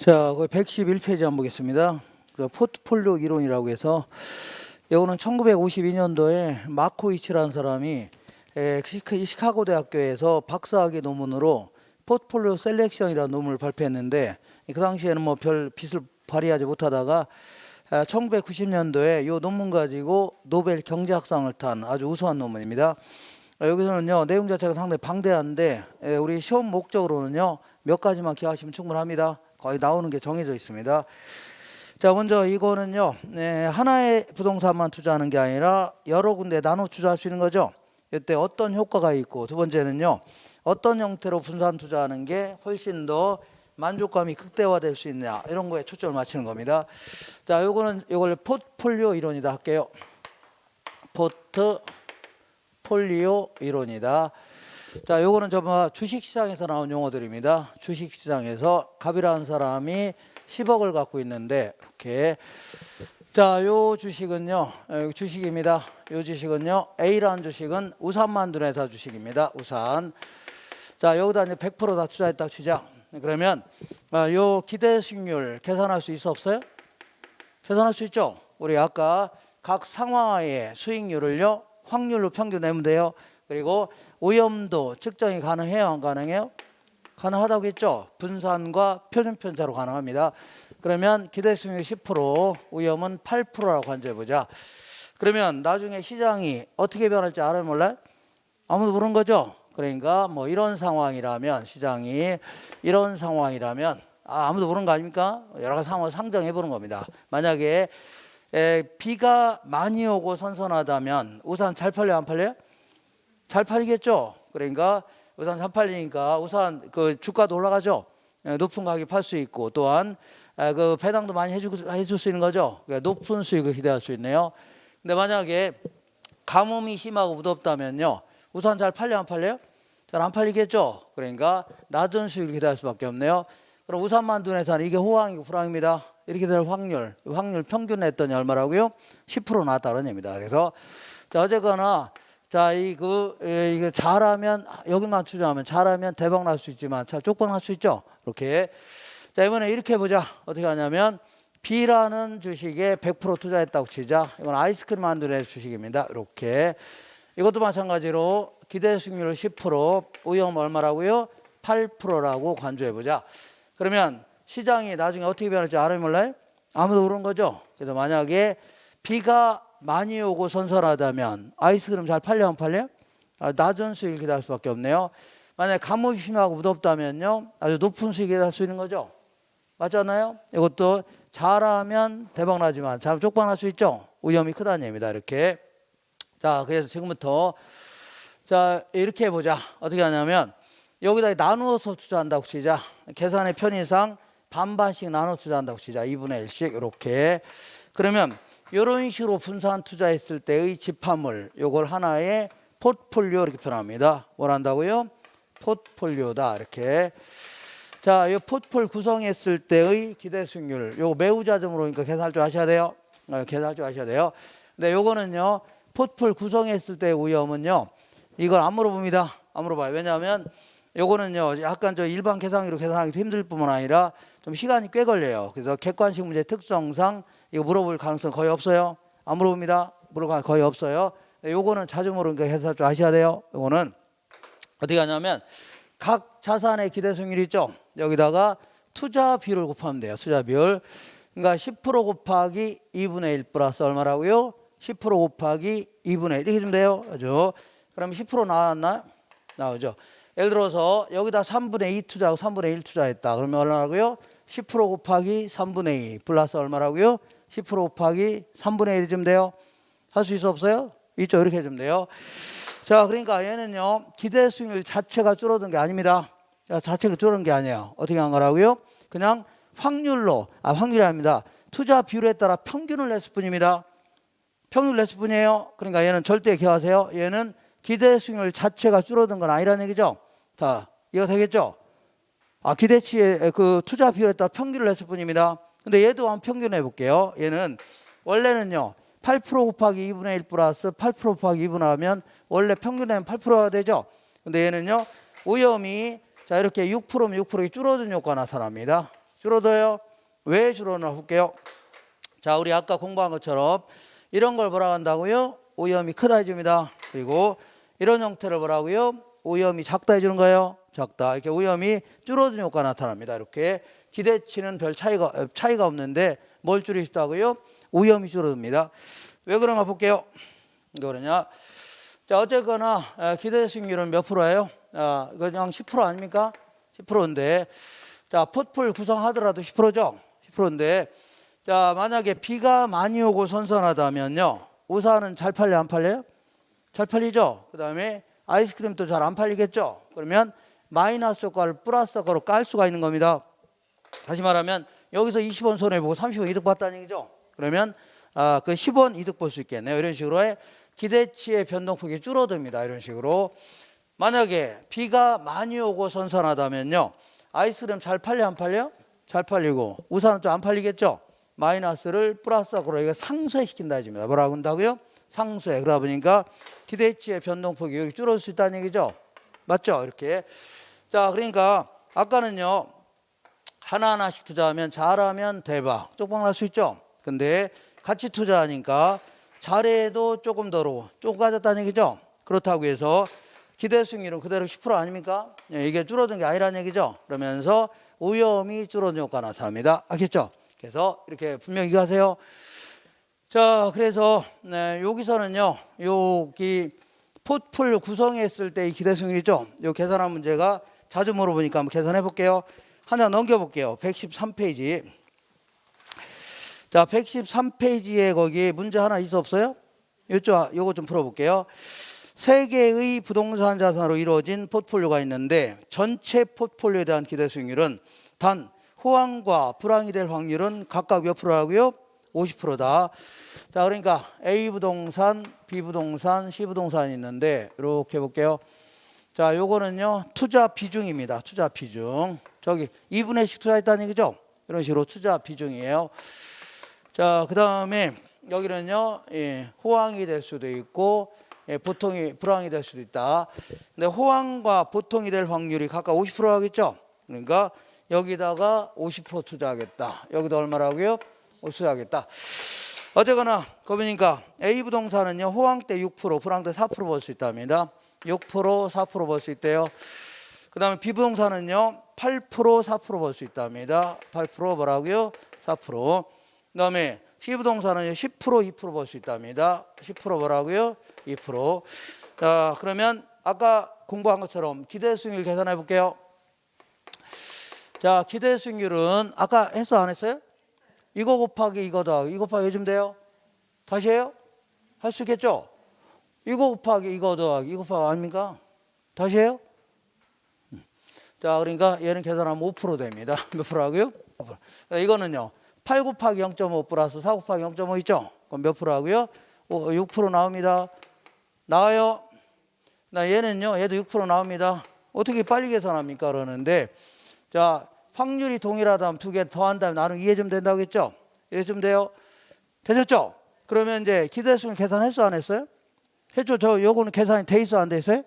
자, 그 111페이지 한번 보겠습니다. 그 포트폴리오 이론이라고 해서 이거는 1952년도에 마코이치라는 사람이 시카고 대학교에서 박사학위 논문으로 포트폴리오 셀렉션이라는 논문을 발표했는데 그 당시에는 뭐 별 빛을 발휘하지 못하다가 1990년도에 이 논문 가지고 노벨 경제학상을 탄 아주 우수한 논문입니다. 여기서는요 내용 자체가 상당히 방대한데 우리 시험 목적으로는요 몇 가지만 기억하시면 충분합니다. 거의 나오는 게 정해져 있습니다. 자, 먼저 이거는요 하나의 부동산만 투자하는 게 아니라 여러 군데 나눠 투자할 수 있는 거죠. 이때 어떤 효과가 있고, 두 번째는요 어떤 형태로 분산 투자하는 게 훨씬 더 만족감이 극대화될 수 있냐, 이런 거에 초점을 맞추는 겁니다. 자, 이걸 포트폴리오 이론이다 할게요. 포트폴리오 이론이다. 자, 요거는 주식시장에서 나온 용어들입니다. 주식시장에서 갑이라는 사람이 10억을 갖고 있는데, 이렇게. 자, 요 주식은요, 주식입니다. 요 주식은요, A라는 주식은 우산 만드는 회사 주식입니다. 우산. 자, 여기다 이제 100% 다 투자했다고 치자. 그러면, 요 기대 수익률 계산할 수 있어, 없어요? 계산할 수 있죠? 우리 아까 각 상황의 수익률을요, 확률로 평균 내면 돼요. 그리고 오염도 측정이 가능해요, 안 가능해요? 가능하다고 했죠. 분산과 표준편차로 가능합니다. 그러면 기대 수익률 10%, 오염은 8%라고 간주해보자. 그러면 나중에 시장이 어떻게 변할지 알아요, 몰라요? 아무도 모르는 거죠. 그러니까 뭐 이런 상황이라면, 시장이 이런 상황이라면 아무도 모르는 거 아닙니까? 여러 가지 상황을 상정해 보는 겁니다. 만약에 비가 많이 오고 선선하다면 우산 잘 팔려요, 안 팔려요? 잘 팔리겠죠. 그러니까 우산 잘 팔리니까 우산 그 주가도 올라가죠. 높은 가격에 팔 수 있고, 또한 그 배당도 많이 해줄 수 있는 거죠. 그러니까 높은 수익을 기대할 수 있네요. 근데 만약에 가뭄이 심하고 무덥다면요, 우산 잘 팔려, 안 팔려요? 잘 안 팔리겠죠. 그러니까 낮은 수익을 기대할 수밖에 없네요. 그럼 우산 만드는 회사는 이게 호황이고 불황입니다. 이렇게 될 확률 평균 냈더니 얼마라고요? 10% 나왔다는 얘기입니다. 그래서 자, 어쨌거나 자, 이거 잘하면, 여기만 투자하면 잘하면 대박 날 수 있지만 잘 쪽박 날 수 있죠. 이렇게. 자, 이번에 이렇게 해보자. 어떻게 하냐면 B라는 주식에 100% 투자했다고 치자. 이건 아이스크림 만드는 주식입니다. 이렇게. 이것도 마찬가지로 기대 수익률 10%, 오염 얼마라고요? 8%라고 간주해보자. 그러면 시장이 나중에 어떻게 변할지 알아요, 몰라요? 아무도 모르는 거죠. 그래서 만약에 비가 많이 오고 선선하다면 아이스크림 잘 팔려, 안 팔려요? 낮은 수익을 기대할 수밖에 없네요. 만약에 가뭄이 심하고 무덥다면요, 아주 높은 수익을 기대할 수 있는 거죠. 맞잖아요? 이것도 잘하면 대박 나지만 잘하면 쪽박 날 수 있죠. 위험이 크다는 얘기입니다. 이렇게. 자, 그래서 지금부터 자, 이렇게 해보자. 어떻게 하냐면 여기다 나누어서 투자한다고 치자. 계산의 편의상 반반씩 나눠 투자한다고 치자. 2분의 1씩 이렇게. 그러면 이런 식으로 분산 투자했을 때의 집합물, 요걸 하나의 포트폴리오 이렇게 표현합니다. 뭘 한다고요? 포트폴리오다. 이렇게. 자, 이 포트폴 구성했을 때의 기대 수익률, 요거 매우 자점으로 그러니까 계산할 줄 아셔야 돼요. 계산할 줄 아셔야 돼요. 근데 요거는요, 포트폴 구성했을 때의 위험은요, 이걸 안 물어봅니다. 안 물어봐요. 왜냐하면 요거는요, 약간 일반 계산기로 계산하기도 힘들 뿐만 아니라 좀 시간이 꽤 걸려요. 그래서 객관식 문제 특성상 이거 물어볼 가능성 거의 없어요. 안 물어봅니다. 물어봐 거의 없어요. 요거는 자주 물으니까 계산할 줄 아셔야 돼요. 요거는 어떻게 하냐면 각 자산의 기대 수익률 있죠. 여기다가 투자 비율을 곱하면 돼요. 투자 비율. 그러니까 10% 곱하기 2분의 1 플러스 얼마라고요? 10% 곱하기 2분의 1 이렇게 주면 돼요. 그죠? 그럼 10% 나왔나요? 나오죠. 예를 들어서 여기다 3분의 2 투자하고 3분의 1 투자했다. 그러면 얼마라고요? 10% 곱하기 3분의 2 플러스 얼마라고요? 10% 곱하기 3분의 1 주면 돼요. 할 수 있어, 없어요? 있죠. 이렇게 해주면 돼요. 자, 그러니까 얘는요, 기대 수익률 자체가 줄어든 게 아닙니다. 자체가 줄어든 게 아니에요. 어떻게 한 거라고요? 그냥 확률이 아닙니다. 투자 비율에 따라 평균을 냈을 뿐입니다. 평균을 냈을 뿐이에요. 그러니까 얘는 절대 기억하세요. 얘는 기대 수익률 자체가 줄어든 건 아니라는 얘기죠. 자, 이거 되겠죠? 기대치의 그 투자 비율에 따라 평균을 냈을 뿐입니다. 근데 얘도 한번 평균해 볼게요. 얘는 원래는요, 8% 곱하기 2분의 1 플러스 8% 곱하기 2분의 하면 원래 평균하면 8%가 되죠. 근데 얘는요, 오염이 자 이렇게 6%면 6% 줄어든 효과가 나타납니다. 줄어들어요. 왜 줄어드나 볼게요. 자, 우리 아까 공부한 것처럼 이런 걸 뭐라고 한다고요? 오염이 크다 해줍니다. 그리고 이런 형태를 뭐라고요? 오염이 작다 해주는 거예요. 작다. 이렇게 오염이 줄어드는 효과가 나타납니다. 이렇게 기대치는 별 차이가 없는데 뭘 줄이시다고요? 오염이 줄어듭니다. 왜 그런가 볼게요. 왜 그러냐? 자, 어쨌거나 기대 수익률은 몇 프로예요? 그냥 10% 아닙니까? 10%인데 자, 폿풀 구성하더라도 10%죠? 10%인데 자, 만약에 비가 많이 오고 선선하다면요, 우산은 잘 팔려 안 팔려요? 잘 팔리죠? 그 다음에 아이스크림도 잘 안 팔리겠죠? 그러면 마이너스 효과를 플러스 효과로 깔 수가 있는 겁니다. 다시 말하면 여기서 20원 손해보고 30원 이득 봤다는 얘기죠. 그러면 그 10원 이득 볼 수 있겠네요. 이런 식으로 기대치의 변동폭이 줄어듭니다. 이런 식으로 만약에 비가 많이 오고 선선하다면요, 아이스크림 잘 팔려 안 팔려? 잘 팔리고 우산은 좀 안 팔리겠죠. 마이너스를 플러스하고 이거 상쇄시킨다 해줍니다. 뭐라고 한다고요? 상쇄. 그러다 보니까 기대치의 변동폭이 여기 줄어들 수 있다는 얘기죠. 맞죠? 이렇게. 자, 그러니까 아까는요, 하나하나씩 투자하면 잘하면 대박, 쪽박 날 수 있죠. 근데 같이 투자하니까 잘해도 조금 덜어 조금 가졌다는 얘기죠. 그렇다고 해서 기대 수익률은 그대로 10% 아닙니까? 이게 줄어든 게 아니라는 얘기죠. 그러면서 오염이 줄어든 효과가 나타납니다. 알겠죠? 그래서 이렇게 분명히 이해하세요. 자, 그래서 여기서는요, 여기 포트폴리오 구성했을 때 이 기대 수익률이죠. 요 계산한 문제가 자주 물어보니까 한번 계산해 볼게요. 하나 넘겨볼게요. 113페이지. 자, 113페이지에 거기 문제 하나 있어 없어요? 요거 좀 풀어볼게요. 세 개의 부동산 자산으로 이루어진 포트폴리오가 있는데 전체 포트폴리오에 대한 기대 수익률은 단 호황과 불황이 될 확률은 각각 몇 프로라고요? 50%다. 자, 그러니까 A 부동산, B 부동산, C 부동산이 있는데 이렇게 볼게요. 자, 요거는요, 투자 비중입니다. 투자 비중. 저기 2분의 1씩 투자했다는 얘기죠. 이런 식으로 투자 비중이에요. 자, 그 다음에 여기는요, 호황이 될 수도 있고 불황이 될 수도 있다. 근데 호황과 보통이 될 확률이 각각 50% 하겠죠. 그러니까 여기다가 50% 투자하겠다. 여기도 얼마라고요? 50% 투자하겠다. 어쨌거나 그러니까 A 부동산은요, 호황 때 6%, 불황 때 4% 벌 수 있답니다. 6%, 4% 벌 수 있대요. 그 다음에 B 부동산은요, 8%, 4% 벌 수 있답니다. 8% 뭐라고요? 4%. 그 다음에 C 부동산은요, 10%, 2% 벌 수 있답니다. 10% 뭐라고요? 2%. 자, 그러면 아까 공부한 것처럼 기대 수익률 계산해 볼게요. 자, 기대 수익률은 아까 했어 안 했어요? 이거 곱하기 이거 더하기 이거 곱하기 해주면 돼요. 다시 해요? 할 수 있겠죠? 이거 곱하기 이거 더하기 이거 곱하기 아닙니까? 다시 해요? 자, 그러니까 얘는 계산하면 5% 됩니다. 몇 프로라고요? 5%. 이거는요, 8 곱하기 0.5 플러스 4 곱하기 0.5 있죠? 그럼 몇 프로라고요? 6% 나옵니다. 나와요? 얘는요, 얘도 6% 나옵니다. 어떻게 빨리 계산합니까? 그러는데, 자, 확률이 동일하다면 두 개 더한다면 나름 이해 좀 된다고 했죠? 이해 좀 돼요? 되셨죠? 그러면 이제 기대수익률 계산했어 안 했어요? 했죠? 요거는 계산이 돼 있어 안 돼 있어요?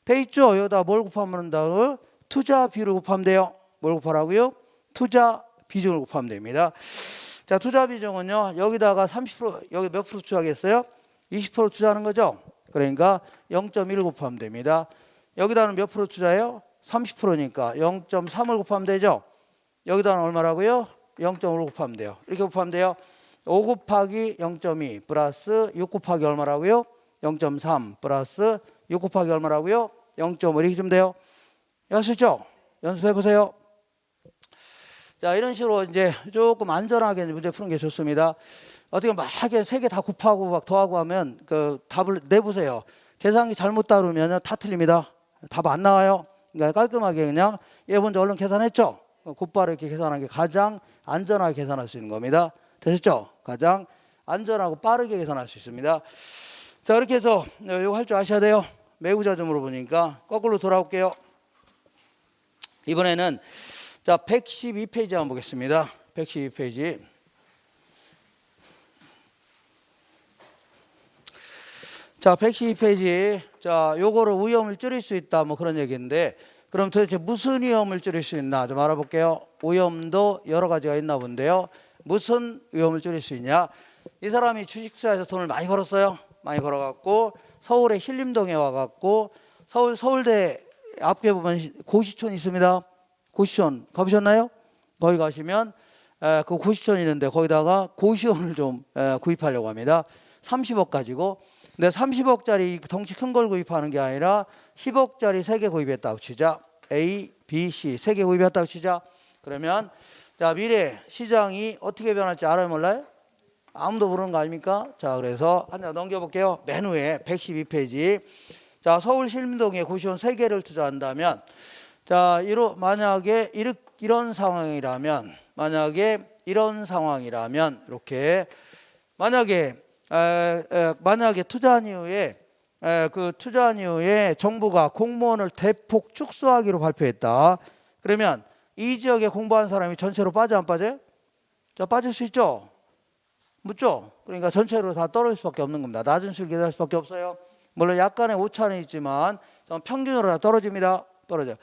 돼 있죠? 여기다 뭘 곱하면 된다고? 투자 비율을 곱하면 돼요. 뭘 곱하라고요? 투자 비중을 곱하면 됩니다. 자, 투자 비중은요, 여기다가 30%, 여기 몇 프로 투자하겠어요? 20% 투자하는 거죠? 그러니까 0.1 곱하면 됩니다. 여기다는 몇 프로 투자해요? 30%니까 0.3을 곱하면 되죠? 여기다는 얼마라고요? 0.5를 곱하면 돼요. 이렇게 곱하면 돼요. 5 곱하기 0.2 플러스 6 곱하기 얼마라고요? 0.3 플러스 6 곱하기 얼마라고요? 0.5 이렇게 좀 돼요. 아시죠? 연습해 보세요. 자, 이런 식으로 이제 조금 안전하게 문제 푸는 게 좋습니다. 어떻게 막 세 개 다 곱하고 막 더하고 하면 그 답을 내보세요. 계산이 잘못 따르면 다 틀립니다. 답 안 나와요. 그러니까 깔끔하게 그냥 얘 먼저 얼른 계산했죠? 곧바로 이렇게 계산하는 게 가장 안전하게 계산할 수 있는 겁니다. 되셨죠? 가장 안전하고 빠르게 계산할 수 있습니다. 자, 이렇게 해서 이거 할 줄 아셔야 돼요. 매우 자주 물어보니까 거꾸로 돌아올게요. 이번에는 자, 112페이지 한번 보겠습니다. 112페이지. 자, 112페이지. 자, 요거를 위험을 줄일 수 있다 뭐 그런 얘기인데 그럼 도대체 무슨 위험을 줄일 수 있나 좀 알아볼게요. 오염도 여러 가지가 있나 본데요. 무슨 위험을 줄일 수 있냐? 이 사람이 주식투자에서 돈을 많이 벌었어요. 많이 벌어갖고 서울의 신림동에 와갖고 서울대 앞에 보면 고시촌 있습니다. 고시촌 가보셨나요? 거기 가시면 그 고시촌이 있는데 거기다가 고시원을 좀 구입하려고 합니다. 30억 가지고. 근데 30억짜리 덩치 큰 걸 구입하는 게 아니라 10억짜리 3개 구입했다고 치자. A, B, C 3개 구입했다고 치자. 그러면 자, 미래 시장이 어떻게 변할지 알아요, 몰라요? 아무도 모르는 거 아닙니까? 자, 그래서 한 장 넘겨볼게요. 맨 위에 112페이지. 자, 서울 신림동에 고시원 3개를 투자한다면, 자, 만약에 이런 상황이라면, 이렇게 만약에 투자한 이후에 정부가 공무원을 대폭 축소하기로 발표했다. 그러면 이 지역에 공부한 사람이 전체로 빠져 안 빠져요? 자, 빠질 수 있죠. 묻죠? 그러니까 전체로 다 떨어질 수밖에 없는 겁니다. 낮은 수익이 될 수밖에 없어요. 물론 약간의 오차는 있지만 평균으로 다 떨어집니다. 떨어져.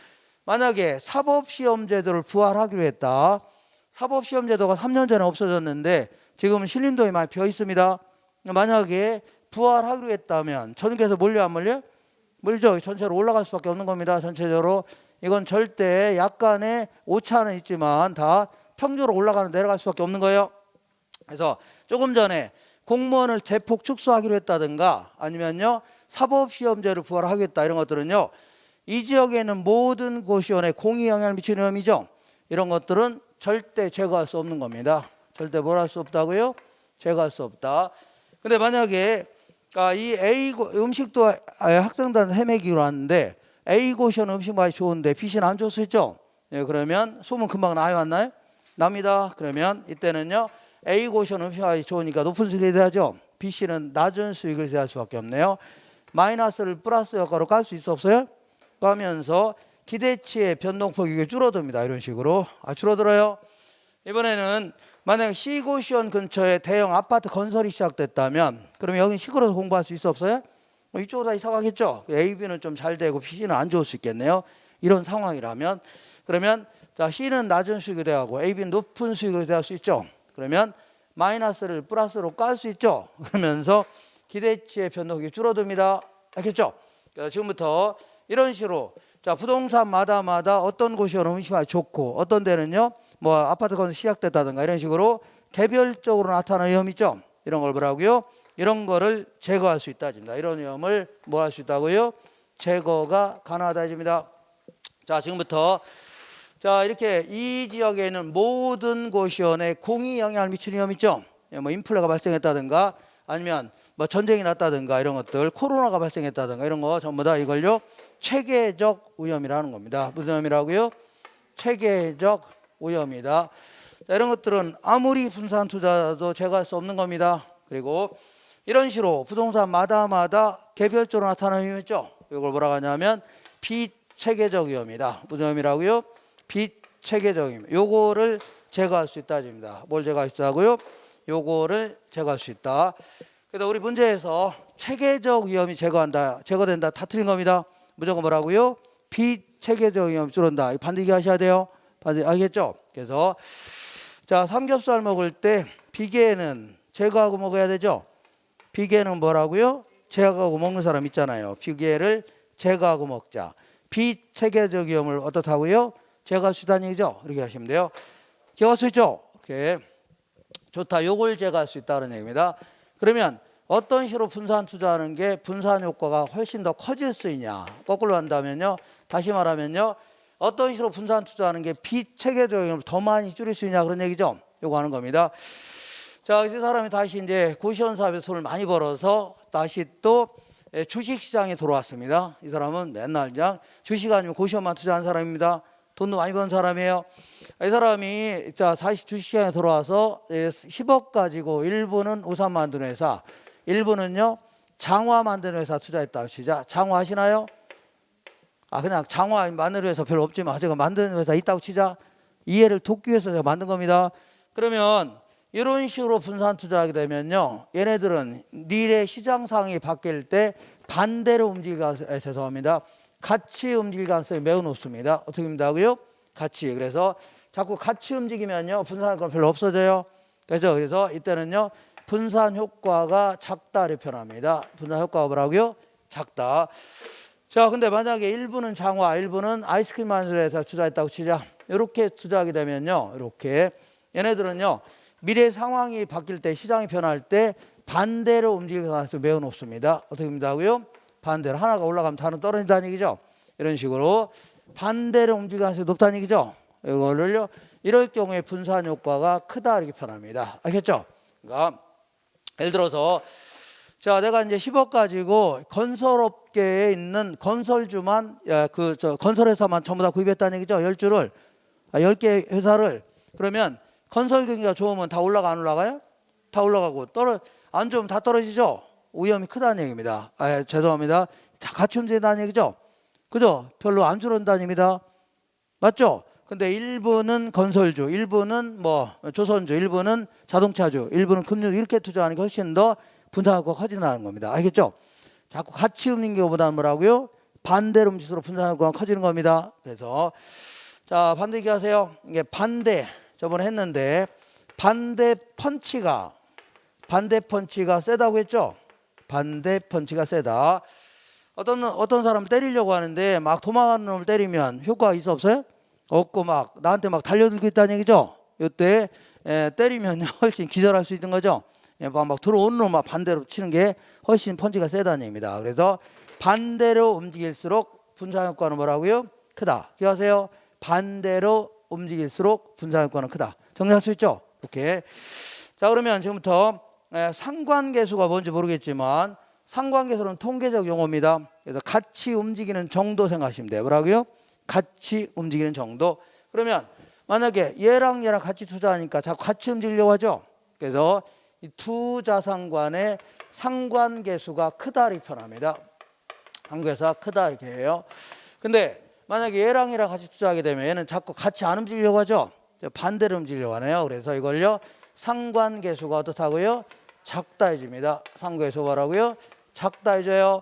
만약에 사법시험제도를 부활하기로 했다. 사법시험제도가 3년 전에 없어졌는데 지금은 신림동에 많이 비어 있습니다. 만약에 부활하기로 했다면 전국에서 몰려 안 몰려? 물죠. 전체로 올라갈 수밖에 없는 겁니다. 전체적으로. 이건 절대 약간의 오차는 있지만 다 평균으로 올라가는 내려갈 수밖에 없는 거예요. 그래서 조금 전에 공무원을 대폭 축소하기로 했다든가 아니면요 사법시험제를 부활하겠다 이런 것들은요 이 지역에는 모든 고시원에 공히 영향을 미치는 위험이죠. 이런 것들은 절대 제거할 수 없는 겁니다. 절대 뭘 할 수 없다고요? 제거할 수 없다. 근데 만약에 이 A 음식도 학생들한테 헤매기로 하는데 A 고시원 음식 맛이 좋은데 B씨는 안 좋을 수 있죠. 예, 그러면 소문 금방 나요 안 나요? 납니다. 그러면 이때는요 A 고시원 음식 맛이 좋으니까 높은 수익이 돼야죠. B씨는 낮은 수익을 대할 수밖에 없네요. 마이너스를 플러스 효과로 깔 수 있어 없어요? 까면서 기대치의 변동폭이 줄어듭니다. 이런 식으로 줄어들어요. 이번에는 만약 C고시원 근처에 대형 아파트 건설이 시작됐다면 그러면 여기 시골에서 공부할 수 있어 없어요? 이쪽으로 다 이사 가겠죠. A, B는 좀 잘 되고 B는 안 좋을 수 있겠네요. 이런 상황이라면 그러면 자 C는 낮은 수익이 돼가고 A, B는 높은 수익을 대할 수 있죠. 그러면 마이너스를 플러스로 깔 수 있죠. 그러면서 기대치의 변동이 줄어듭니다. 알겠죠? 그래서 지금부터 이런 식으로 자 부동산마다 어떤 고시원은 음식이 좋고 어떤 데는요 뭐 아파트 건설 시작됐다든가 이런 식으로 개별적으로 나타나는 위험이 있죠. 이런 걸 뭐라고요? 이런 거를 제거할 수 있다 집니다. 이런 위험을 뭐 할 수 있다고요? 제거가 가능하다 집니다. 자 지금부터 자 이렇게 이 지역에 있는 모든 고시원에 공히 영향을 미치는 위험이 있죠. 뭐 인플레가 발생했다든가 아니면 뭐 전쟁이 났다든가 이런 것들 코로나가 발생했다든가 이런 거 전부 다 이걸요 체계적 오염이라는 겁니다. 무슨 오염이라고요? 체계적 오염이다. 자, 이런 것들은 아무리 분산 투자도 제거할 수 없는 겁니다. 그리고 이런 식으로 부동산마다 개별적으로 나타나는 위험이 있죠. 이걸 뭐라고 하냐면 비체계적 위험이다. 무슨 위험이라고요? 비체계적 위험. 요거를 제거할 수 있다 집니다. 뭘 제거할 수 있다고요? 요거를 제거할 수 있다. 그래서 우리 문제에서 체계적 위험이 제거된다 다 틀린 겁니다. 무조건 뭐라고요? 비체계적 위험이 줄어든다. 반드시 하셔야 돼요. 반드시 알겠죠? 그래서 자 삼겹살 먹을 때 비계는 제거하고 먹어야 되죠. 비계는 뭐라고요? 제거하고 먹는 사람 있잖아요. 비계를 제거하고 먹자. 비체계적 위험을 어떻다고요? 제거할 수 있다는 얘기죠. 이렇게 하시면 돼요. 제거할 수 있죠. 오케이. 좋다. 요걸 제거할 수 있다는 얘기입니다. 그러면 어떤 식으로 분산 투자하는 게 분산 효과가 훨씬 더 커질 수 있냐? 거꾸로 한다면요. 다시 말하면요. 어떤 식으로 분산 투자하는 게 비체계적으로 더 많이 줄일 수 있냐 그런 얘기죠. 요거 하는 겁니다. 자, 이 사람이 다시 이제 고시원 사업에서 돈을 많이 벌어서 다시 또 주식시장에 들어왔습니다. 이 사람은 맨날 그냥 주식 아니면 고시원만 투자한 사람입니다. 돈도 많이 버는 사람이에요. 이 사람이 자 다시 주식시장에 들어와서 10억 가지고 일부는 우산 만드는 회사, 일부는요 장화 만드는 회사 투자했다 하시자. 장화 하시나요? 그냥 장화 만드는 회사 별로 없지만 제가 만드는 회사 있다고 치자. 이해를 돕기 위해서 제가 만든 겁니다. 그러면 이런 식으로 분산 투자하게 되면요 얘네들은 미래 시장 상황이 바뀔 때 반대로 움직이가 죄송합니다. 같이 움직일 가능성이 매우 높습니다. 어떻게 된다고요? 같이. 그래서 자꾸 같이 움직이면요 분산 효과가 별로 없어져요. 그렇죠? 그래서 이때는요 분산 효과가 작다 이렇게 표현합니다. 분산 효과가 뭐라고요? 작다. 자, 근데 만약에 일부는 장화, 일부는 아이스크림 만들어서 투자했다고 치자. 이렇게 투자하게 되면요, 이렇게 얘네들은요 미래 상황이 바뀔 때, 시장이 변할 때 반대로 움직일 가능성이 매우 높습니다. 어떻게 된다고요? 반대로. 하나가 올라가면 다른 떨어진다는 얘기죠. 이런 식으로 반대로 움직일 가능성이 높다는 얘기죠. 이거를요 이럴 경우에 분산 효과가 크다 이렇게 표현합니다. 알겠죠? 그러니까 예를 들어서 자, 내가 이제 10억 가지고 건설업계에 있는 건설주만 건설회사만 전부 다 구입했다는 얘기죠. 10주를 10개 회사를. 그러면 건설 경기가 좋으면 다 올라가 안 올라가요? 다 올라가고 안 좋으면 다 떨어지죠. 위험이 크다는 얘기입니다. 죄송합니다. 다 같이 움직인다는 얘기죠. 그죠? 별로 안 줄어든다는 얘기입니다. 맞죠? 근데 일부는 건설주, 일부는 뭐 조선주, 일부는 자동차주, 일부는 금융 이렇게 투자하는 게 훨씬 더 분산효과가 커진다는 겁니다. 알겠죠? 자꾸 같이 움직이는 것보다는 뭐라고요? 반대로 움직일수록 분산효과가 커지는 겁니다. 그래서 자 반대 얘기하세요. 이게 반대 저번에 했는데 반대 펀치가 세다고 했죠? 반대 펀치가 세다. 어떤 사람 때리려고 하는데 막 도망가는 놈을 때리면 효과가 있어 없어요? 없고 막 나한테 막 달려들고 있다는 얘기죠. 이때 때리면 훨씬 기절할 수 있는 거죠. 막 들어오는 놈만 반대로 치는 게 훨씬 펀치가 세다는 얘기입니다. 그래서 반대로 움직일수록 분산 효과는 뭐라고요? 크다. 기억하세요. 반대로 움직일수록 분산 효과는 크다. 정리할 수 있죠? 이렇게. 자, 그러면 지금부터 상관계수가 뭔지 모르겠지만 상관계수는 통계적 용어입니다. 그래서 같이 움직이는 정도 생각하시면 돼요. 뭐라고요? 같이 움직이는 정도. 그러면 만약에 얘랑 같이 투자하니까 자꾸 같이 움직이려고 하죠. 그래서 이 두 자산 간의 상관계수가 크다 이렇게 표현합니다. 상관계수가 크다 이렇게 해요. 근데 만약에 얘랑 같이 투자하게 되면 얘는 자꾸 같이 안 움직이려고 하죠. 반대로 움직이려고 하네요. 그래서 이걸요 상관계수가 어떻다고요? 작다 해줍니다. 상관계수 뭐라고요? 작다 해줘요.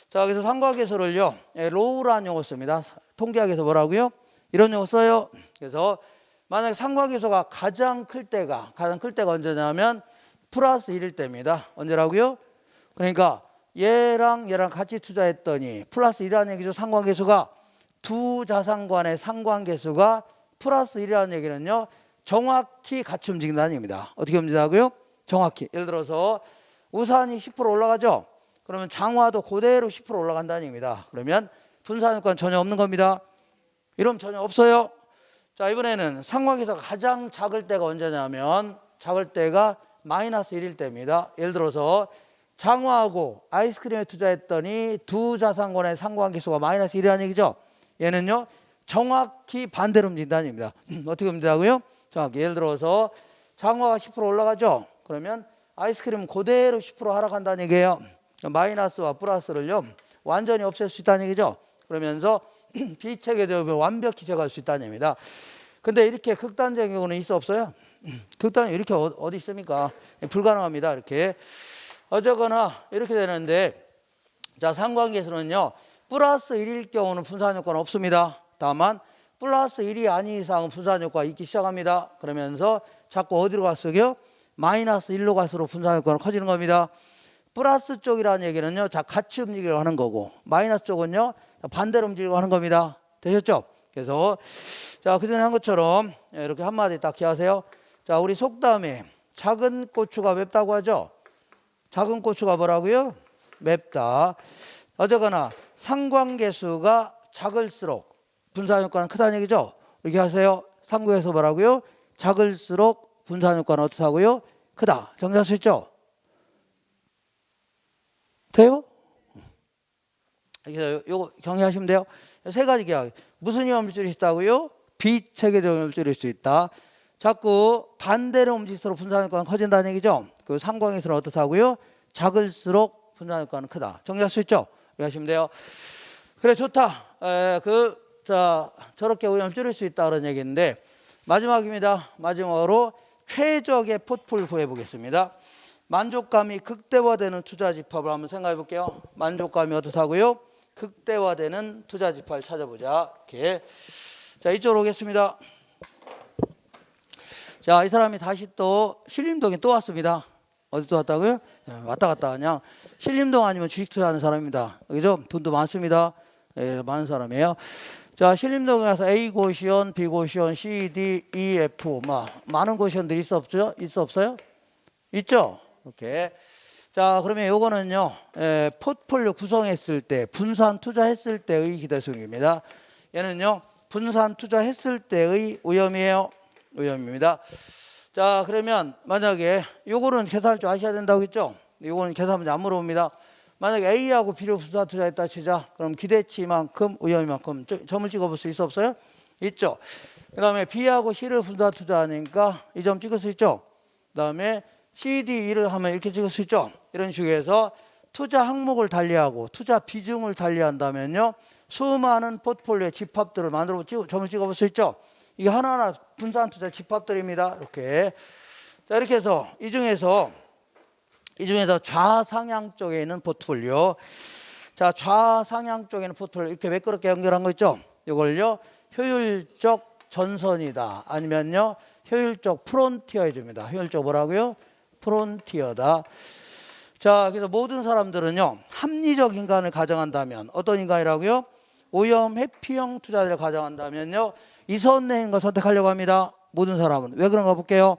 자, 그래서 상관계수를요 로우라는 용어 씁니다. 통계학에서 뭐라고요? 이런 용어 써요. 그래서 만약에 상관계수가 가장 클 때가 언제냐면 플러스 1일 때입니다. 언제라고요? 그러니까 얘랑 같이 투자했더니 플러스 1이라는 얘기죠. 상관계수가 두 자산 간의 상관계수가 플러스 1이라는 얘기는요 정확히 같이 움직인다는 얘기입니다. 어떻게 움직인다고요? 정확히. 예를 들어서 우산이 10% 올라가죠. 그러면 장화도 그대로 10% 올라간다는 얘기입니다. 그러면 분산 효과는 전혀 없는 겁니다. 이러면 전혀 없어요. 자, 이번에는 상관계수가 가장 작을 때가 언제냐면 작을 때가 마이너스 1일 때입니다. 예를 들어서 장화하고 아이스크림에 투자했더니 두 자산 간의 상관계수가 마이너스 1이라는 얘기죠. 얘는요 정확히 반대로 움직인다는 얘기입니다. 어떻게 움직인다고요? 정확히. 예를 들어서 장화가 10% 올라가죠. 그러면 아이스크림은 그대로 10% 하락한다는 얘기예요. 마이너스와 플러스를요 완전히 없앨 수 있다는 얘기죠. 그러면서 비체계적으로 완벽히 제거할 수 있다는 얘기입니다. 근데 이렇게 극단적인 경우는 있어 없어요? 극단이 이렇게 어디 있습니까? 불가능합니다. 이렇게. 어쨌거나 이렇게 되는데 자 상관계수는요 플러스 1일 경우는 분산 효과는 없습니다. 다만 플러스 1이 아닌 이상은 분산 효과가 있기 시작합니다. 그러면서 자꾸 어디로 갈수록요? 마이너스 1로 갈수록 분산 효과는 커지는 겁니다. 플러스 쪽이라는 얘기는요 자 같이 움직이려고 하는 거고 마이너스 쪽은요 반대로 움직이려고 하는 겁니다. 되셨죠? 그래서 자 그전에 한 것처럼 이렇게 한마디 딱 기하세요. 자 우리 속담에 작은 고추가 맵다고 하죠. 작은 고추가 뭐라고요? 맵다. 어쨌거나 상관계수가 작을수록 분산 효과는 크다는 얘기죠. 이렇게 하세요. 상관계수 뭐라고요? 작을수록 분산 효과는 어떻다고요? 크다. 정리할 수 있죠? 돼요? 요거 정리하시면 돼요. 세 가지 계약. 무슨 위험을 줄일 수 있다고요? 비체계적 위험을 줄일 수 있다. 자꾸 반대로 움직일수록 분산 효과는 커진다는 얘기죠. 그 상관계수는 어떻다고요? 작을수록 분산 효과는 크다. 정리할 수 있죠? 이렇게 하시면 돼요. 그래 좋다. 저렇게 위험을 줄일 수 있다 그런 얘기인데 마지막입니다. 마지막으로 최적의 포트폴리오 구해 보겠습니다. 만족감이 극대화되는 투자 집합을 한번 생각해 볼게요. 만족감이 어떻다고요? 극대화되는 투자 지표를 찾아보자. 이렇게. 자, 이쪽으로 오겠습니다. 자, 이 사람이 다시 또 신림동에 또 왔습니다. 어디 또 왔다고요? 왔다 갔다 그냥. 신림동 아니면 주식 투자하는 사람입니다. 그죠? 돈도 많습니다. 예, 많은 사람이에요. 자, 신림동에 가서 A 고시원, B 고시원, C, D, E, F, 많은 고시원들이 있어 없죠? 있어 없어요? 있죠? 이렇게. 자, 그러면 요거는요, 포트폴리오 구성했을 때, 분산 투자했을 때의 기대수익입니다. 얘는요, 분산 투자했을 때의 오염이에요. 오염입니다. 자, 그러면 만약에 요거는 계산할 줄 아셔야 된다고 했죠? 요거는 계산 문제 안 물어봅니다. 만약에 A하고 B를 분산 투자했다 치자. 그럼 기대치만큼 오염이만큼 점을 찍어볼 수 있어 없어요? 있죠. 그 다음에 B하고 C를 분산 투자하니까 이 점 찍을 수 있죠. 그 다음에 C, D, E를 하면 이렇게 찍을 수 있죠. 이런 식으로 해서 투자 항목을 달리하고 투자 비중을 달리한다면요, 수많은 포트폴리오의 집합들을 만들어 점을 찍어볼 수 있죠. 이게 하나하나 분산 투자 집합들입니다. 이렇게. 자, 이렇게 해서 이 중에서 좌상향 쪽에 있는 포트폴리오. 자, 좌상향 쪽에 있는 포트폴리오 이렇게 매끄럽게 연결한 거 있죠. 이걸요, 효율적 전선이다. 아니면요, 효율적 프론티어 해줍니다. 효율적 뭐라고요? 프론티어다. 자, 그래서 모든 사람들은요, 합리적 인간을 가정한다면 어떤 인간이라고요? 오염 회피형 투자자를 가정한다면요, 이 선 내에 있는 거 선택하려고 합니다. 모든 사람은. 왜 그런가 볼게요.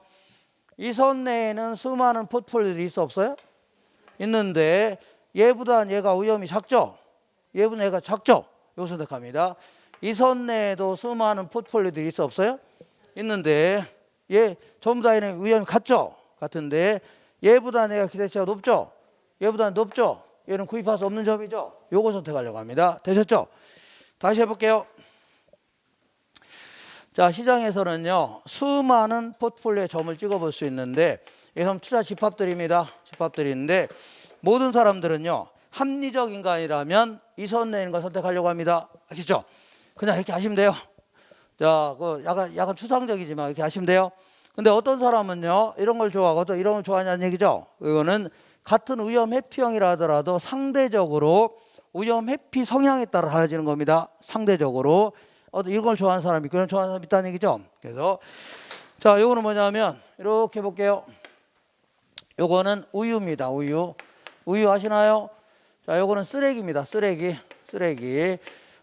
이 선 내에는 수많은 포트폴리오들이 있어 없어요? 있는데 얘보다 얘가 오염이 작죠? 얘보다 얘가 작죠? 이거 선택합니다. 이 선 내에도 수많은 포트폴리오들이 있어 없어요? 있는데 얘 전부 다 얘는 오염이 같죠? 같은데 얘보다 내가 기대치가 높죠? 얘보다 높죠? 얘는 구입할 수 없는 점이죠? 요거 선택하려고 합니다. 되셨죠? 다시 해볼게요. 자, 시장에서는요, 수많은 포트폴리오의 점을 찍어볼 수 있는데 이게 투자 집합들입니다. 집합들인데 모든 사람들은요, 합리적 인간이라면 이 선 내는 걸 선택하려고 합니다. 알겠죠? 그냥 이렇게 하시면 돼요. 자, 그 약간 추상적이지만 이렇게 하시면 돼요. 근데 어떤 사람은요, 이런 걸 좋아하고 또 이런 걸 좋아하냐는 얘기죠. 이거는 같은 오염 회피형이라 하더라도 상대적으로 오염 회피 성향에 따라 달라지는 겁니다. 상대적으로. 이런 걸 좋아하는 사람이 있고 이런 걸 좋아하는 사람이 있다는 얘기죠. 그래서 자, 요거는 뭐냐면 이렇게 볼게요. 요거는 우유입니다. 우유 아시나요? 자, 요거는 쓰레기입니다. 쓰레기.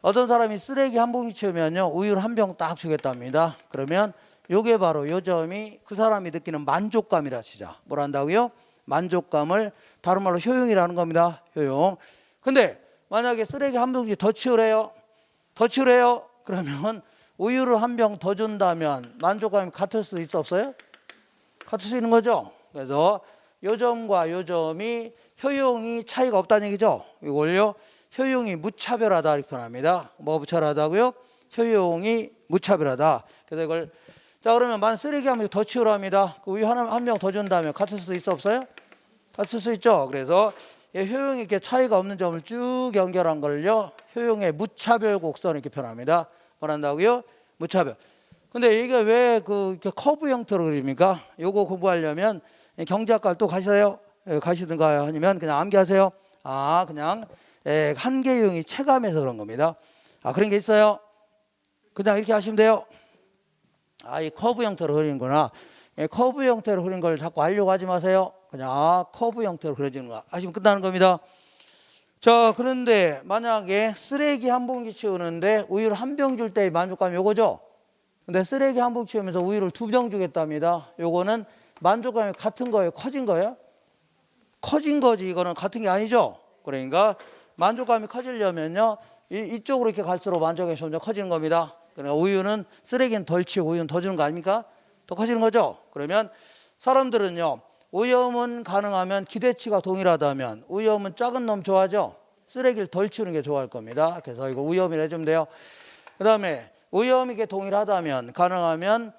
어떤 사람이 쓰레기 한 봉지 치우면요, 우유를 한 병 딱 주겠답니다. 그러면 요게 바로 요 점이 그 사람이 느끼는 만족감이라 치자. 뭘 한다고요? 만족감을 다른 말로 효용이라는 겁니다. 효용. 근데 만약에 쓰레기 한 봉지 더 치우래요. 그러면 우유를 한 병 더 준다면 만족감이 같을 수 있어 없어요? 같을 수 있는 거죠. 그래서 요 점과 요 점이 효용이 차이가 없다는 얘기죠. 이걸요, 효용이 무차별하다 이렇게 표현합니다. 뭐 무차별하다고요? 효용이 무차별하다. 그래서 이걸 자, 그러면 만 쓰레기 한 명 더 치우랍니다. 그 우유 한 명 더 준다면 같을 수 있어 없어요? 같을 수 있죠. 그래서 효용이 이렇게 차이가 없는 점을 쭉 연결한 걸요, 효용의 무차별 곡선 이렇게 표현합니다. 뭐란다고요? 무차별. 근데 이게 왜 이렇게 커브 형태로 그립니까? 요거 공부하려면 경제학과를 또 가시세요? 가시든가요? 아니면 그냥 암기하세요? 그냥 한계 유형이 체감해서 그런 겁니다. 그런 게 있어요? 그냥 이렇게 하시면 돼요. 이 커브 형태로 그리는구나. 커브 형태로 그린 걸 자꾸 하려고 하지 마세요. 그냥 커브 형태로 그려지는 거 하시면 끝나는 겁니다. 자, 그런데 만약에 쓰레기 한 봉지 치우는데 우유를 한 병 줄 때의 만족감이 요거죠. 근데 쓰레기 한 봉지 치우면서 우유를 2병 주겠답니다. 요거는 만족감이 같은 거예요? 커진 거예요? 커진 거지. 이거는 같은 게 아니죠. 그러니까 만족감이 커지려면요, 이쪽으로 이렇게 갈수록 만족감이 점점 커지는 겁니다. 그러니까 우유는 쓰레기는 덜 치우고 우유는 더 주는 거 아닙니까? 더 커지는 거죠. 그러면 사람들은요, 오염은 가능하면 기대치가 동일하다면 오염은 작은 놈 좋아하죠. 쓰레기를 덜 치우는 게 좋아할 겁니다. 그래서 이거 오염이라 해주면 돼요. 그 다음에 오염이 이게 동일하다면 가능하면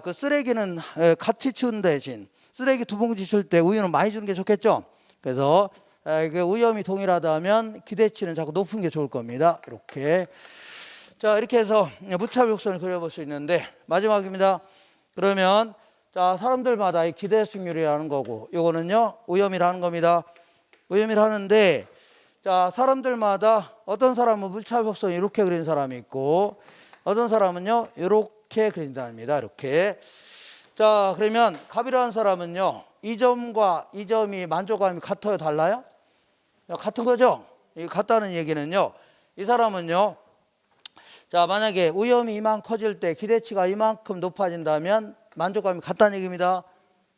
그 쓰레기는 같이 치우는 대신 쓰레기 2봉지 칠 때 우유는 많이 주는 게 좋겠죠. 그래서 그 오염이 동일하다면 기대치는 자꾸 높은 게 좋을 겁니다. 이렇게. 자, 이렇게 해서 무차별 곡선을 그려볼 수 있는데 마지막입니다. 그러면 자, 사람들마다 이 기대 수익률이라는 거고 요거는요, 오염이라는 겁니다. 오염이라는데 자, 사람들마다 어떤 사람은 물차 곡선을 이렇게 그리는 사람이 있고 어떤 사람은요 이렇게 그린답니다. 이렇게. 자, 그러면 갑이라는 사람은요 이 점과 이 점이 만족감이 같아요, 달라요? 같은 거죠. 이 같다는 얘기는요 이 사람은요 자, 만약에 위험이 이만큼 커질 때 기대치가 이만큼 높아진다면 만족감이 같다는 얘기입니다.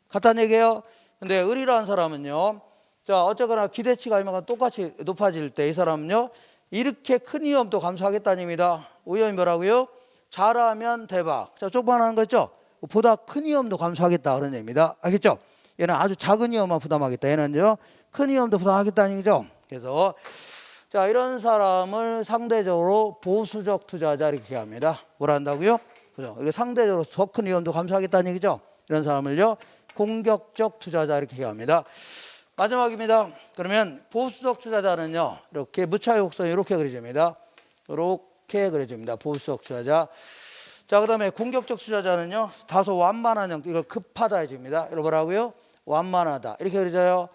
같다는 얘기예요. 근데 을이라는 사람은요 자, 어쨌거나 기대치가 이만큼 똑같이 높아질 때 이 사람은요 이렇게 큰 위험도 감수하겠다는 얘기입니다. 위험이 뭐라고요? 잘하면 대박. 자, 조그만한 거 있죠? 보다 큰 위험도 감수하겠다 그런 얘기입니다. 알겠죠? 얘는 아주 작은 위험만 부담하겠다. 얘는요 큰 위험도 부담하겠다는 얘기죠. 그래서 자, 이런 사람을 상대적으로 보수적 투자자 이렇게 합니다. 뭐라 한다고요? 그죠? 이게 상대적으로 더 큰 위험도 감수하겠다는 얘기죠. 이런 사람을요 공격적 투자자 이렇게 합니다. 마지막입니다. 그러면 보수적 투자자는요 이렇게 무차별 곡선이 이렇게 그려집니다. 이렇게 그려집니다. 보수적 투자자. 자, 그 다음에 공격적 투자자는요 다소 완만한 형태, 이걸 급하다 해줍니다. 이거 뭐라고요? 완만하다 이렇게 그려져요.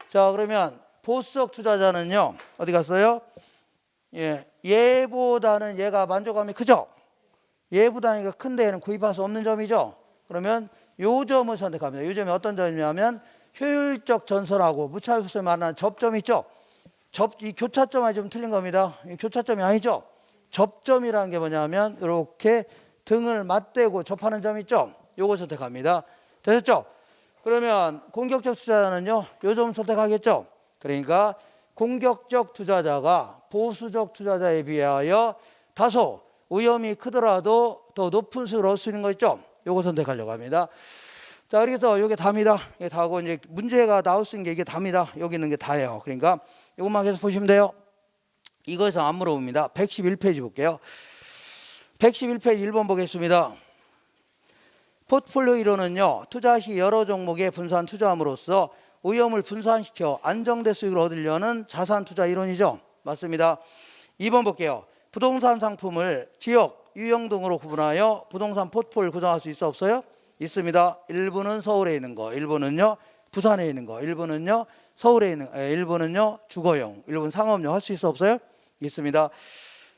자, 그러면 보수적 투자자는요 어디 갔어요? 얘보다는 얘가 만족감이 크죠? 얘보다는 얘가 큰데 얘는 구입할 수 없는 점이죠. 그러면 요 점을 선택합니다. 요 점이 어떤 점이냐면 효율적 전선하고 무차별속성이 말하는 접점 있죠? 이 교차점이 좀 틀린 겁니다. 이 교차점이 아니죠? 접점이라는 게 뭐냐면 이렇게 등을 맞대고 접하는 점 있죠? 요거 선택합니다. 되셨죠? 그러면 공격적 투자자는요 요 점 선택하겠죠? 그러니까 공격적 투자자가 보수적 투자자에 비하여 다소 위험이 크더라도 더 높은 수익을 얻을 수 있는 거 있죠? 요거 선택하려고 합니다. 자, 그래서 이게 답니다. 이게 다고 이제 문제가 나올 수 있는 게 이게 답니다. 여기 있는 게 다예요. 그러니까 이것만 계속 보시면 돼요. 이거에서 안 물어봅니다. 111페이지 볼게요. 111페이지 1번 보겠습니다. 포트폴리오 이론은요 투자 시 여러 종목에 분산 투자함으로써 위험을 분산시켜 안정된 수익을 얻으려는 자산 투자 이론이죠. 맞습니다. 2번 볼게요. 부동산 상품을 지역, 유형 등으로 구분하여 부동산 포트폴리오를 구성할 수 있어 없어요? 있습니다. 일부는 서울에 있는 거, 일부는요 부산에 있는 거, 일부는요 서울에 있는 거, 일부는요 주거용, 일부는 상업용 할 수 있어 없어요? 있습니다.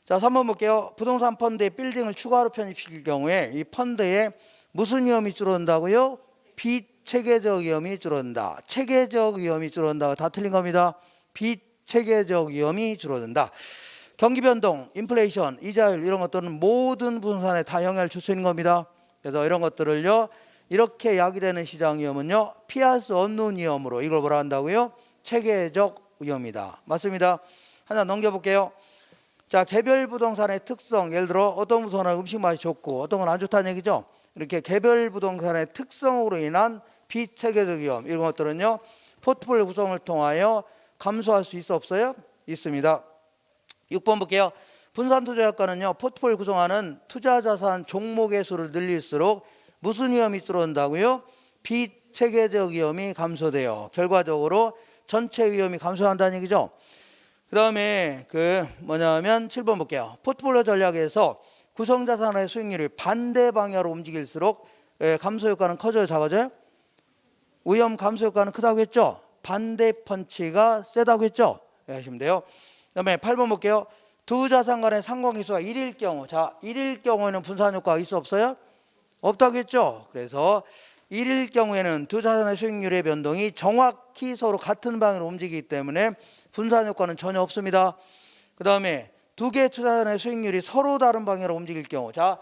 자, 3번 볼게요. 부동산 펀드에 빌딩을 추가로 편입시킬 경우에 이 펀드에 무슨 위험이 줄어든다고요? 비체계적 위험이 줄어든다. 체계적 위험이 줄어든다. 다 틀린 겁니다. 비체계적 위험이 줄어든다. 경기 변동, 인플레이션, 이자율 이런 것들은 모든 부동산에 다 영향을 줄 수 있는 겁니다. 그래서 이런 것들을요 이렇게 야기되는 시장 위험은요 피할 수 없는 위험으로 이걸 뭐라 한다고요? 체계적 위험이다. 맞습니다. 하나 넘겨볼게요. 자, 개별 부동산의 특성, 예를 들어 어떤 부동산은 음식 맛이 좋고 어떤 건 안 좋다는 얘기죠. 이렇게 개별 부동산의 특성으로 인한 비체계적 위험 이런 것들은요 포트폴리오 구성을 통하여 감소할 수 있어 없어요? 있습니다. 6번 볼게요. 분산 투자효과는요 포트폴리오 구성하는 투자 자산 종목의 수를 늘릴수록 무슨 위험이 줄어든다고요? 비체계적 위험이 감소돼요. 결과적으로 전체 위험이 감소한다는 얘기죠. 그 다음에 뭐냐면 7번 볼게요. 포트폴리오 전략에서 구성 자산의 수익률이 반대 방향으로 움직일수록 감소 효과는 커져요, 작아져요? 위험 감소 효과는 크다고 했죠? 반대 펀치가 세다고 했죠? 하시면 돼요. 그 다음에 8번 볼게요. 두 자산 간의 상관계수가 1일 경우, 자, 1일 경우에는 분산 효과가 있어 없어요? 없다고 했죠? 그래서 1일 경우에는 두 자산의 수익률의 변동이 정확히 서로 같은 방향으로 움직이기 때문에 분산 효과는 전혀 없습니다. 그 다음에 두 개의 투자자의 수익률이 서로 다른 방향으로 움직일 경우, 자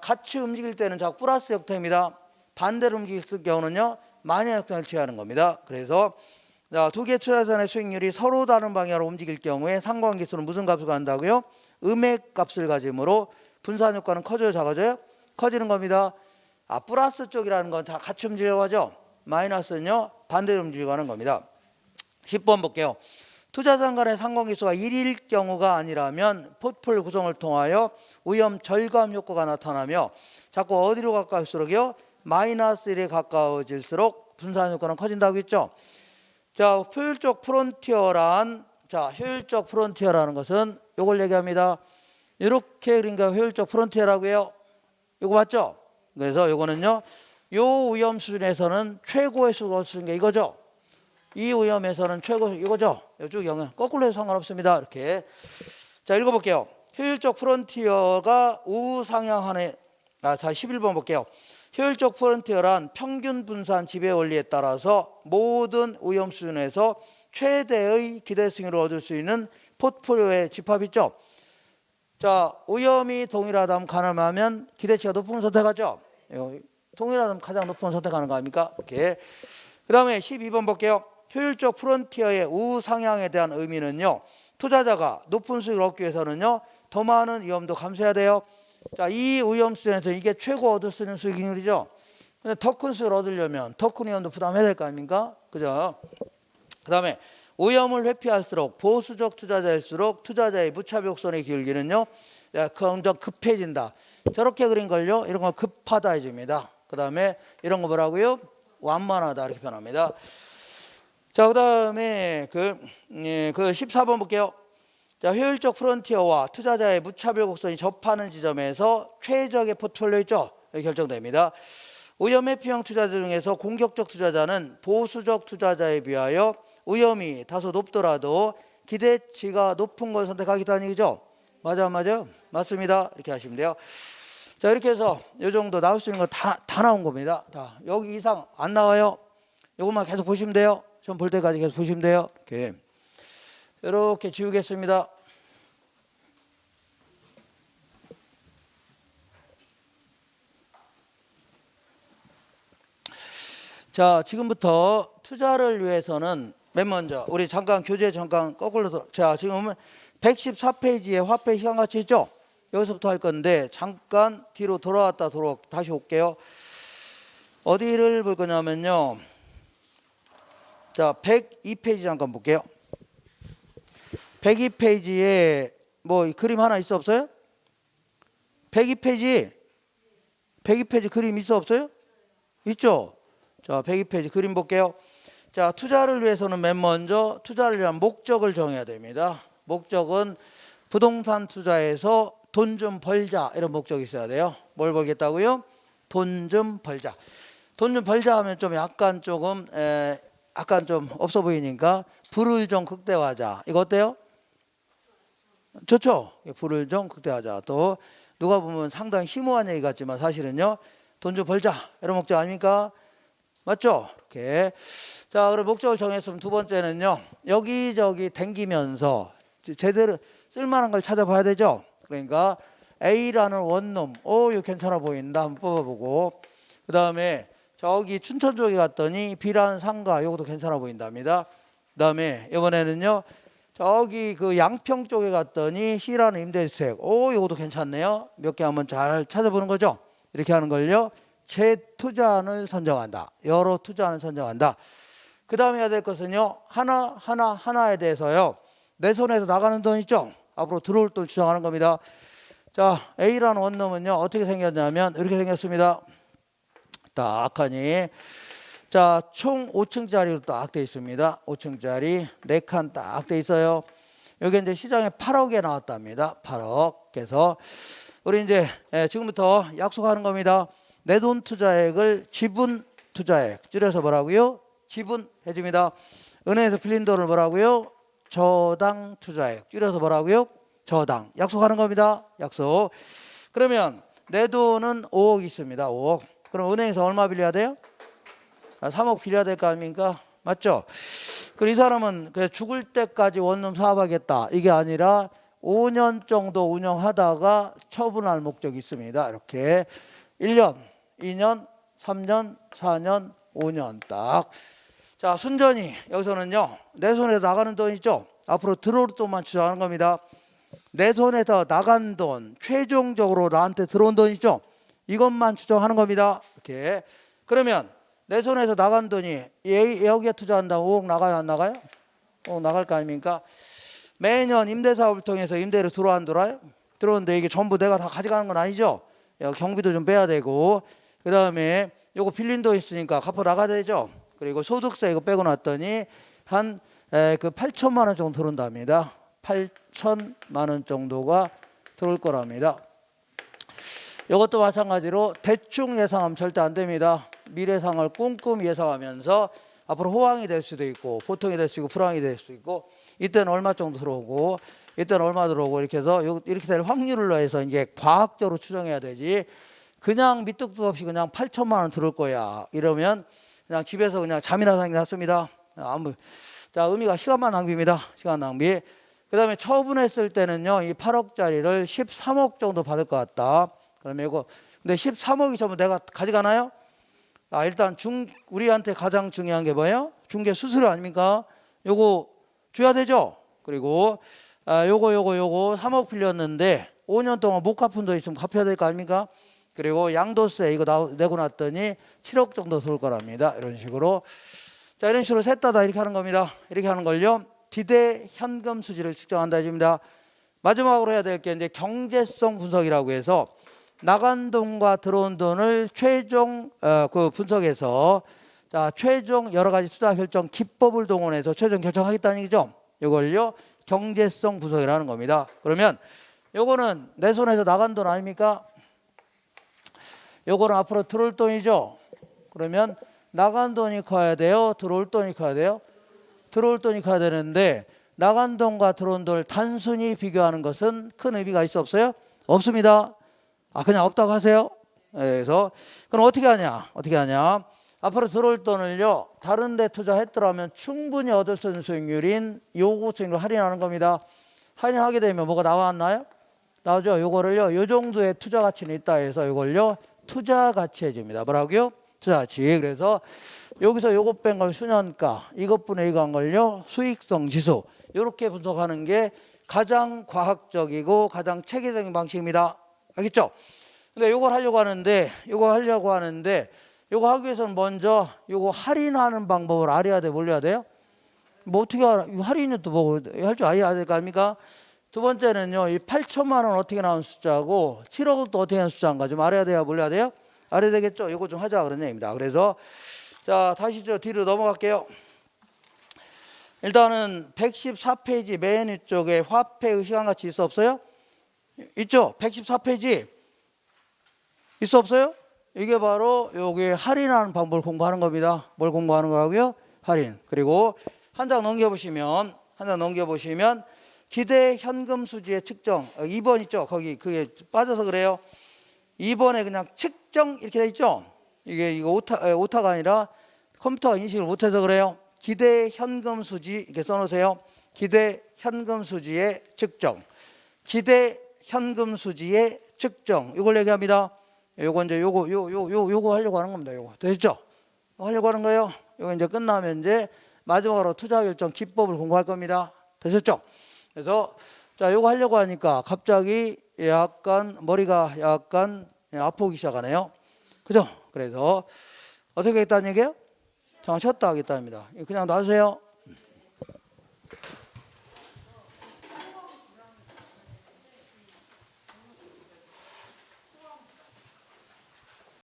같이 움직일 때는 플러스 역행입니다. 반대로 움직일 경우는요 마이너스 역행을 취하는 겁니다. 그래서 두 개의 투자자의 수익률이 서로 다른 방향으로 움직일 경우에 상관계수는 무슨 값을 갖는다고요? 음액 값을 가지므로 분산 효과는 커져요, 작아져요? 커지는 겁니다. 플러스 쪽이라는 건 다 같이 움직이려고 하죠. 마이너스는요 반대로 움직이려고 하는 겁니다. 10번 볼게요. 투자자산 간의 상관계수가 1일 경우가 아니라면 포트폴리오 구성을 통하여 위험 절감 효과가 나타나며 자꾸 어디로 가까울수록요 마이너스 1에 가까워질수록 분산 효과는 커진다고 했죠. 자, 효율적 프론티어란 효율적 프론티어라는 것은 이걸 얘기합니다. 이렇게 그러니까 효율적 프론티어라고 해요. 이거 맞죠? 그래서 이거는요 요 위험 수준에서는 최고의 수가 얻을 수 있는 게 이거죠. 이 오염에서는 최고 이거죠. 이쪽 영향 거꾸로 해도 상관없습니다. 이렇게. 자, 읽어볼게요. 효율적 프론티어가 우상향하는 자, 11번 볼게요. 효율적 프론티어란 평균 분산 지배 원리에 따라서 모든 오염 수준에서 최대의 기대 수익을 얻을 수 있는 포트폴리오의 집합 있죠. 자, 오염이 동일하다면 가능하면 기대치가 높은 걸 선택하죠. 동일하다면 가장 높은 걸 선택하는 거 아닙니까? 이렇게. 그 다음에 12번 볼게요. 효율적 프론티어의 우상향에 대한 의미는요, 투자자가 높은 수익을 얻기 위해서는요, 더 많은 위험도 감수해야 돼요. 자, 이 오염 수준에서 이게 최고 얻을 수 있는 수익률이죠. 근데 더 큰 수익을 얻으려면 더 큰 위험도 부담해야 될 거 아닙니까? 그죠? 그 다음에 오염을 회피할수록 보수적 투자자일수록 투자자의 무차별성의 기울기는요, 점점 급해진다. 저렇게 그린 걸요, 이런 걸 급하다 해줍니다. 그 다음에 이런 거 뭐라고요? 완만하다 이렇게 표현합니다. 자, 그 다음에 그 14번 볼게요. 자, 효율적 프론티어와 투자자의 무차별 곡선이 접하는 지점에서 최적의 포트폴리오 있죠? 여기 결정됩니다. 오염 회피형 투자자 중에서 공격적 투자자는 보수적 투자자에 비하여 오염이 다소 높더라도 기대치가 높은 걸 선택하겠다는 얘기죠? 맞아요? 맞습니다. 이렇게 하시면 돼요. 자, 이렇게 해서 이 정도 나올 수 있는 거 다 나온 겁니다. 자, 여기 이상 안 나와요. 이것만 계속 보시면 돼요. 좀 볼 때까지 계속 보시면 돼요. 이렇게 지우겠습니다. 자, 지금부터 투자를 위해서는 맨 먼저 우리 잠깐 교재 잠깐 거꾸로 자, 지금 114페이지에 화폐 시간가치 있죠? 여기서부터 할 건데 잠깐 뒤로 돌아왔다 다시 올게요. 어디를 볼 거냐면요. 자, 102페이지 잠깐 볼게요. 102페이지에 뭐 그림 하나 있어 없어요? 102페이지 그림 있어 없어요? 있죠? 자, 102페이지 그림 볼게요. 자, 투자를 위해서는 맨 먼저 투자를 위한 목적을 정해야 됩니다. 목적은 부동산 투자에서 돈 좀 벌자 이런 목적이 있어야 돼요. 뭘 벌겠다고요? 돈 좀 벌자. 돈 좀 벌자 하면 좀 약간 좀 없어 보이니까 불을 좀 극대화하자. 이거 어때요? 좋죠? 불을 좀 극대화하자. 또 누가 보면 상당히 심오한 얘기 같지만 사실은요, 돈 좀 벌자 이런 목적 아닙니까? 맞죠? 이렇게. 자, 그럼 목적을 정했으면 두 번째는요, 여기저기 댕기면서 제대로 쓸만한 걸 찾아봐야 되죠. 그러니까 A라는 원룸, 이거 괜찮아 보인다 한번 뽑아보고, 그 다음에 저기 춘천 쪽에 갔더니 B라는 상가, 이것도 괜찮아 보인답니다. 그 다음에 이번에는요, 저기 그 양평 쪽에 갔더니 C라는 임대주택, 이것도 괜찮네요. 몇 개 한번 잘 찾아보는 거죠. 이렇게 하는 걸요, 재투자안을 선정한다. 여러 투자안을 선정한다. 그 다음에 해야 될 것은요, 하나에 대해서요, 내 손에서 나가는 돈 있죠? 앞으로 들어올 돈 추정하는 겁니다. 자, A라는 원룸은요, 어떻게 생겼냐면 이렇게 생겼습니다. 딱 하니, 자, 총 5층짜리로 딱 돼 있습니다. 5층짜리 4칸 딱 돼 있어요. 여기 이제 시장에 8억에 나왔답니다. 8억. 그래서 우리 이제 지금부터 약속하는 겁니다. 내 돈 투자액을 지분 투자액, 줄여서 뭐라고요? 지분해 줍니다. 은행에서 빌린 돈을 뭐라고요? 저당 투자액, 줄여서 뭐라고요? 저당. 약속하는 겁니다. 약속. 그러면 내 돈은 5억 있습니다. 5억. 그럼 은행에서 얼마 빌려야 돼요? 3억 빌려야 될 거 아닙니까? 맞죠? 그럼 이 사람은 죽을 때까지 원룸 사업하겠다, 이게 아니라 5년 정도 운영하다가 처분할 목적이 있습니다. 이렇게 1년, 2년, 3년, 4년, 5년 딱. 자, 순전히 여기서는요, 내 손에서 나가는 돈 있죠? 앞으로 들어올 돈만 추정하는 겁니다. 내 손에서 나간 돈, 최종적으로 나한테 들어온 돈 있죠? 이것만 추정하는 겁니다. 이렇게. 그러면 내 손에서 나간 돈이 여기에 투자한다고 5억 나가요, 안 나가요? 5억 나갈 거 아닙니까? 매년 임대사업을 통해서 임대료 들어와 안 들어와요? 들어오는데 이게 전부 내가 다 가져가는 건 아니죠? 경비도 좀 빼야 되고, 그 다음에 요거 빌린 돈 있으니까 갚아 나가야 되죠? 그리고 소득세 이거 빼고 났더니 한 8천만 원 정도 들어온답니다. 8천만 원 정도가 들어올 거랍니다. 이것도 마찬가지로 대충 예상하면 절대 안 됩니다. 미래상을 꼼꼼히 예상하면서 앞으로 호황이 될 수도 있고 보통이 될 수 있고 불황이 될 수 있고 이때는 얼마 정도 들어오고 이때는 얼마 들어오고 이렇게 해서 이렇게 될 확률로 해서 이제 과학적으로 추정해야 되지 그냥 밑도 없이 그냥 8천만 원 들어올 거야 이러면 그냥 집에서 그냥 잠이나 자는 게 낫습니다. 자, 의미가 시간만 낭비입니다. 시간 낭비. 그 다음에 처분했을 때는요, 이 8억짜리를 13억 정도 받을 것 같다. 그러면 이거, 근데 13억이 전부 내가 가져가나요? 아, 일단 우리한테 가장 중요한 게 뭐예요? 중개 수수료 아닙니까? 요거 줘야 되죠? 그리고, 요거 3억 빌렸는데 5년 동안 못 갚은 돈 있으면 갚아야 될 거 아닙니까? 그리고 양도세 이거 내고 났더니 7억 정도 들어올 거랍니다. 이런 식으로. 자, 이런 식으로 셋 다 이렇게 하는 겁니다. 이렇게 하는 걸요. 기대 현금 수지를 측정한다 해줍니다. 마지막으로 해야 될 게 이제 경제성 분석이라고 해서 나간 돈과 들어온 돈을 최종 그 분석해서 자, 최종 여러 가지 투자 결정 기법을 동원해서 최종 결정하겠다는 얘기죠. 이걸요. 경제성 분석이라는 겁니다. 그러면 요거는 내 손에서 나간 돈 아닙니까? 요거는 앞으로 들어올 돈이죠. 그러면 나간 돈이 커야 돼요? 들어올 돈이 커야 돼요? 들어올 돈이 커야 되는데 나간 돈과 들어온 돈을 단순히 비교하는 것은 큰 의미가 있어 없어요? 없습니다. 아, 그냥 없다고 하세요. 그래서 그럼 어떻게 하냐? 앞으로 들어올 돈을요. 다른 데 투자했더라면 충분히 얻을 수 있는 수익률인 요구 수익률 할인하는 겁니다. 할인하게 되면 뭐가 나왔나요? 나오죠. 요거를요. 요 정도의 투자 가치는 있다 해서 요걸요. 투자 가치 해줍니다. 뭐라고요? 투자 가치. 그래서 여기서 요것 뺀 걸 수년가, 이것분의 이거 한 걸요. 수익성 지수. 이렇게 분석하는 게 가장 과학적이고 가장 체계적인 방식입니다. 알겠죠? 근데 요거 하려고 하는데 요거 하기 위해서는 먼저 요거 할인하는 방법을 알아야 돼. 몰라야 돼요? 뭐 어떻게 알아? 할인은 또 뭐 할 줄 알아야 될 거 아닙니까? 두 번째는요. 이 8천만 원 어떻게 나온 숫자고 7억은 또 어떻게 나온 숫자인가 좀 알아야 돼요? 몰라야 돼요? 알아야 되겠죠? 요거 좀 하자 그런 얘기입니다. 그래서 자, 다시 뒤로 넘어갈게요. 일단은 114페이지 맨 위쪽에 화폐의 시간가치 있어 없어요? 있죠? 114페이지 있어 없어요? 이게 바로 여기 할인하는 방법을 공부하는 겁니다. 뭘 공부하는 거라고요? 할인. 그리고 한 장 넘겨보시면 기대 현금 수지의 측정 2번 있죠? 거기 그게 빠져서 그래요. 2번에 그냥 측정 이렇게 돼 있죠? 이거 오타가 아니라 컴퓨터가 인식을 못해서 그래요. 기대 현금 수지 이렇게 써놓으세요. 기대 현금 수지의 측정. 기대 현금 수지의 측정. 이걸 얘기합니다. 요거 이제 요거 하려고 하는 겁니다. 요거 되셨죠? 하려고 하는 거예요. 요거 이제 끝나면 이제 마지막으로 투자 결정 기법을 공부할 겁니다. 되셨죠? 그래서 자, 요거 하려고 하니까 갑자기 약간 머리가 약간 아프기 시작하네요. 그죠? 그래서 어떻게 하겠다는 얘기예요? 잠깐 쉬었다 하겠답니다. 그냥 놔주세요.